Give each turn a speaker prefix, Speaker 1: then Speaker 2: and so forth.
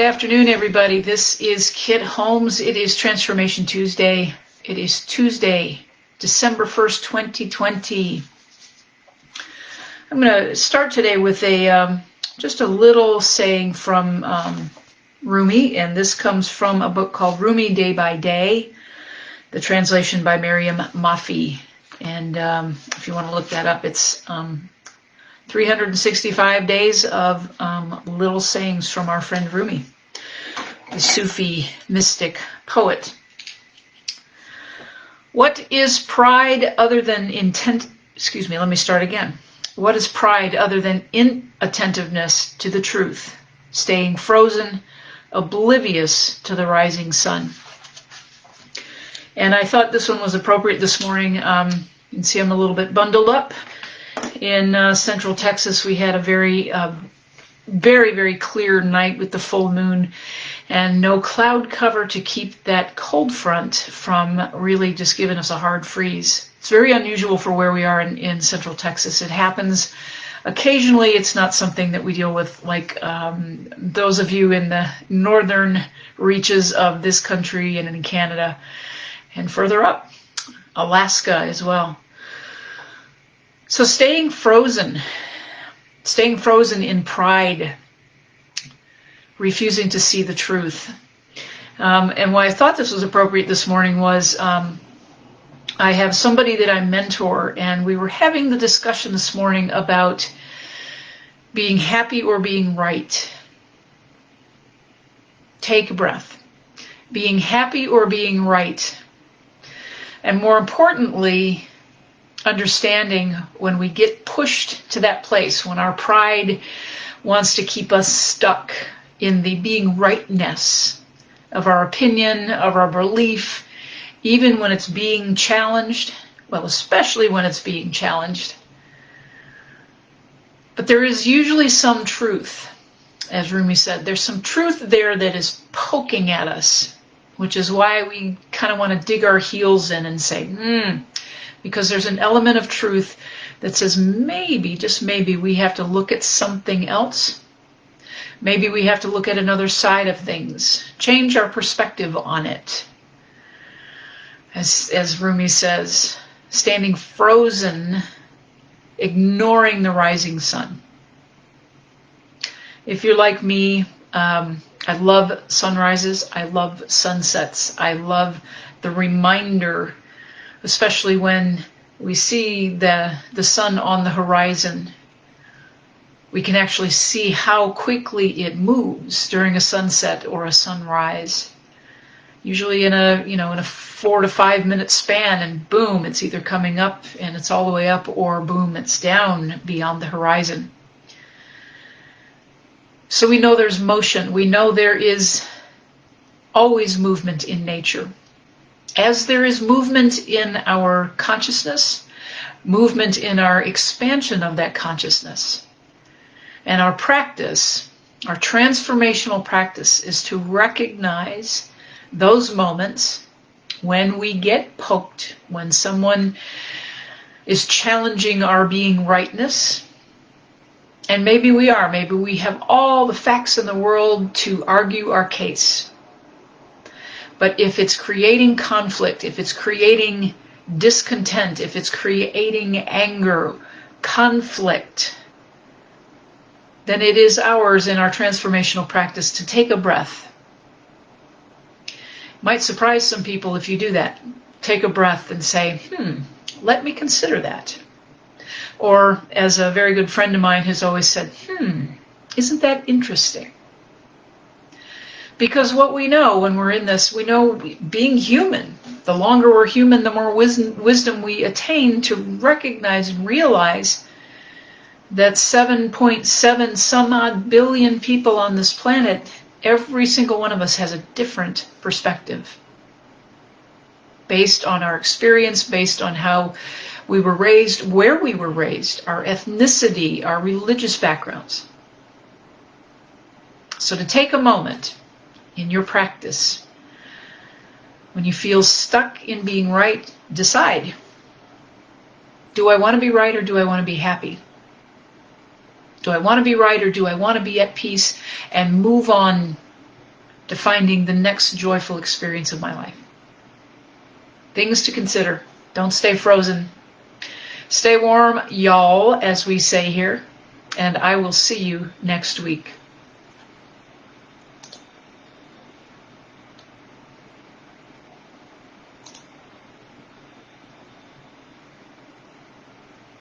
Speaker 1: afternoon, everybody. This is Kit Holmes. It is Transformation Tuesday. It is Tuesday, December 1st, 2020. I'm going to start today with just a little saying from Rumi, and this comes from a book called Rumi Day by Day, the translation by Miriam Mafi. And if you want to look that up, it's 365 days of little sayings from our friend Rumi, the Sufi mystic poet. What is pride other than What is pride other than inattentiveness to the truth, staying frozen, oblivious to the rising sun? And I thought this one was appropriate this morning. You can see I'm a little bit bundled up. In Central Texas, we had a very, very clear night with the full moon and no cloud cover to keep that cold front from really just giving us a hard freeze. It's very unusual for where we are in Central Texas. It happens occasionally. It's not something that we deal with like those of you in the northern reaches of this country and in Canada and further up, Alaska as well. So staying frozen in pride, refusing to see the truth. And why I thought this was appropriate this morning was I have somebody that I mentor, and we were having the discussion this morning about being happy or being right. Take a breath. Being happy or being right. And more importantly, understanding when we get pushed to that place, when our pride wants to keep us stuck in the being rightness of our opinion, of our belief, even when it's being challenged, well, especially when it's being challenged. But there is usually some truth, as Rumi said. There's some truth there that is poking at us, which is why we kind of want to dig our heels in and say, because there's an element of truth that says maybe, just maybe, we have to look at something else. Maybe we have to look at another side of things, change our perspective on it. As Rumi says, standing frozen, ignoring the rising sun. If you're like me, I love sunrises, I love sunsets, I love the reminder, especially when we see the sun on the horizon. We can actually see how quickly it moves during a sunset or a sunrise. Usually in a 4 to 5 minute span, and boom, it's either coming up and it's all the way up, or boom, it's down beyond the horizon. So we know there's motion. We know there is always movement in nature. As there is movement in our consciousness, movement in our expansion of that consciousness, and our practice, our transformational practice, is to recognize those moments when we get poked, when someone is challenging our being rightness. And maybe we have all the facts in the world to argue our case. But if it's creating conflict, if it's creating discontent, if it's creating anger, conflict, then it is ours in our transformational practice to take a breath. Might surprise some people if you do that. Take a breath and say, let me consider that. Or, as a very good friend of mine has always said, isn't that interesting? Because what we know when we're in this, we know being human, the longer we're human, the more wisdom we attain to recognize and realize that 7.7 some odd billion people on this planet, every single one of us has a different perspective. Based on our experience, based on how we were raised, where we were raised, our ethnicity, our religious backgrounds. So to take a moment in your practice, when you feel stuck in being right, decide, do I want to be right or do I want to be happy? Do I want to be right or do I want to be at peace and move on to finding the next joyful experience of my life. Things to consider. Don't stay frozen. Stay warm, y'all, as we say here, and I will see you next week.